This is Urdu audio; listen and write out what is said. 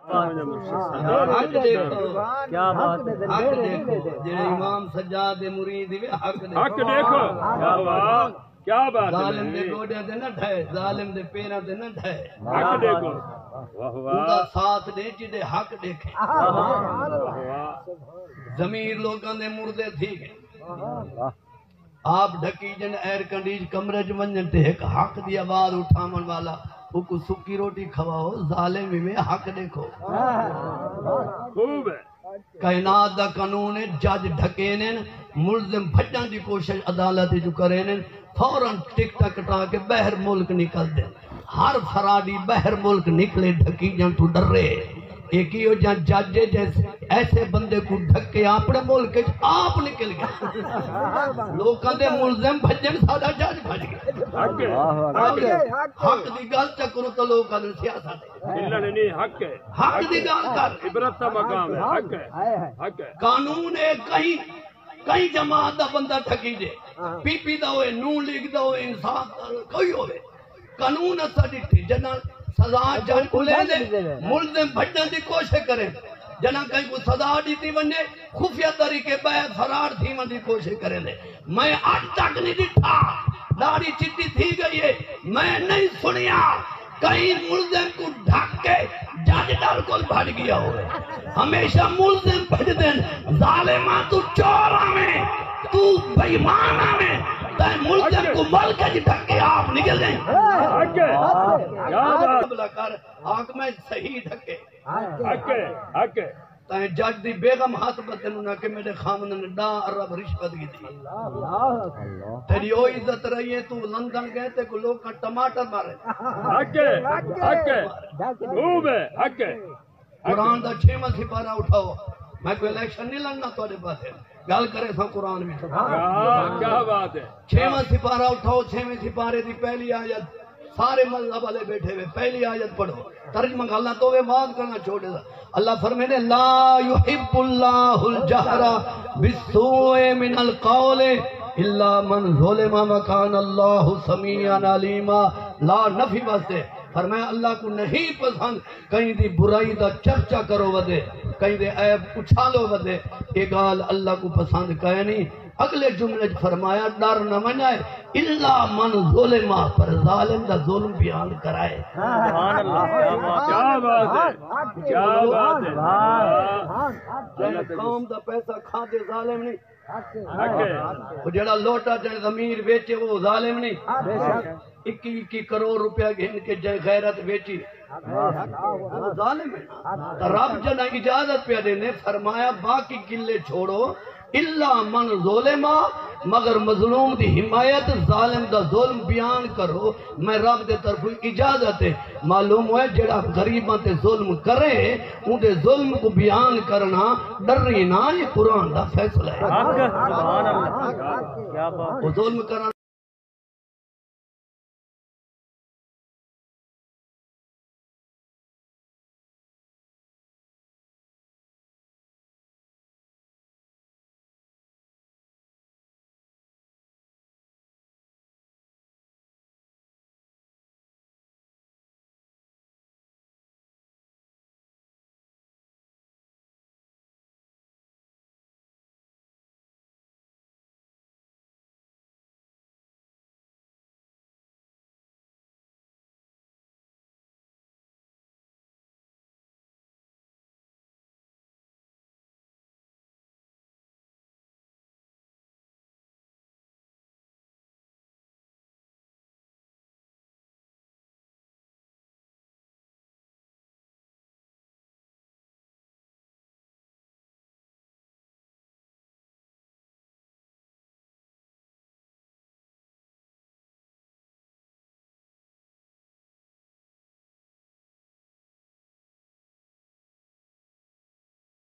حق دیکھو کیا بات ہے حق دیکھو جڑے امام سجاد مرید وے حق دیکھو کیا بات کیا بات ظالم دے گوڑے تے نہ ڈھے ظالم دے پیراں تے نہ ڈھے حق دیکھو واہ خدا واہ ساتھ دے جدے حق دیکھے ضمیر لوگاں دے مردے تھی گئے آپ ڈھکی جن ایئر کنڈیش کمرے جو ونجن تے ایک حق دی آواز اٹھامن والا وہ کو سکی روٹی کھواؤ ظالم میں حق دیکھو خوب ہے کائنات دا قانون ہے جج ڈھکے نے ملزم بھجن دی کوشش عدالت جو کرے نے فوراً ٹک ٹک کٹا کے بہر ملک نکل دے ہر فرادی بہر ملک نکلے ڈھکی جن تو ڈر رہے ایک ہی ہو جہاں جج جیسے ایسے بندے کو ڈھکے اپنے ملک آپ نکل گئے لوکاں دے ملزم بھجن سادہ جج بھج گئے حق دی گل چکرو تو لوکاں دے سیاست ملن نہیں حق ہے حق دی گل کر عبرت کا مقام ہے حق ہے حق ہے قانون ہے کئی جماعت دا بندہ ٹھکی دے پی پی دا ہوئے نون لیگ دا ہوئے انصاف کوئی ہوئے قانون اسا ڈٹھی جنا سزا جج کو لے دے ملزم بھجن دی کوشش کرے جنا کہیں کو سزا دیتی ونے خفیہ طریقے بہت فرار تھی من دی کوشش کرے لے میں آج تک نہیں دٹھا داڑھی چٹی تھی گئی ہے میں نہیں سنیا کہیں ملزم کو ڈھک کے جج ڈر کو بھڑ گیا ہوئے ہمیشہ ملزم بھج دیں ظالمہ تو چورا میں تو بیمانہ میں تے ملزم کو ملک جی ڈھک کے آپ نکل دیں حق ہے کیا بات بلا کر آنکھ میں صحیح ڈھکے حق ہے حق ہے تے جج دی بیگم ہاتھ بدن نہ کہ میرے خامن نے ڈا عرب رشوت کی تھی تیری وہ عزت رہی ہے تو لندن گئے تے کو لوگ کا ٹماٹر مارے حق ہے حق ہے خوب ہے حق ہے قرآن دا 6واں سپارہ اٹھاؤ میں کوئی الیکشن نہیں لڑنا تھوڑے پاس گل کرے تھا قرآن میں کیا بات ہے 6واں سپارہ اٹھاؤ 6ویں سپارے دی پہلی آیت سارے مذہب والے بیٹھے ہوئے پہلی آیت پڑھو ترجمہ کرنا تو وہ بات کرنا چھوڑے دا اللہ فرمینے لا يحب اللہ الجہر بالسوء من القول الا من ظلم وکان اللہ سمیعا علیما لا نفی واسطے فرمایا اللہ کو نہیں پسند کہیں دی برائی دا چرچا کرو ودے کہیں دے عیب اچھالو ودے یہ گال اللہ کو پسند کہے نہیں اگلے جملے فرمایا ڈر نہ منائے الا من ظلمہ پر ظالم دا ظلم بیان کرائے سبحان اللہ کیا بات ہے کیا بات ہے قوم دا پیسہ کھا دے ظالم نہیں حق ہے وہ جڑا لوٹا جڑا ضمیر بیچے وہ ظالم نہیں 21 کروڑ روپیہ گھن کے جائے غیرت بیچی وہ ظالم ہے رب جنا اجازت پہ دینے فرمایا باقی قلے چھوڑو الا من ظلمہ مگر مظلوم دی حمایت ظالم دا ظلم بیان کرو میں رب دے طرف اجازت ہے معلوم ہے جڑا غریباں تے ظلم کرے ان دے ظلم کو بیان کرنا ڈری نہ یہ قرآن دا فیصلہ ہے سبحان اللہ کیا بات وہ ظلم کرنا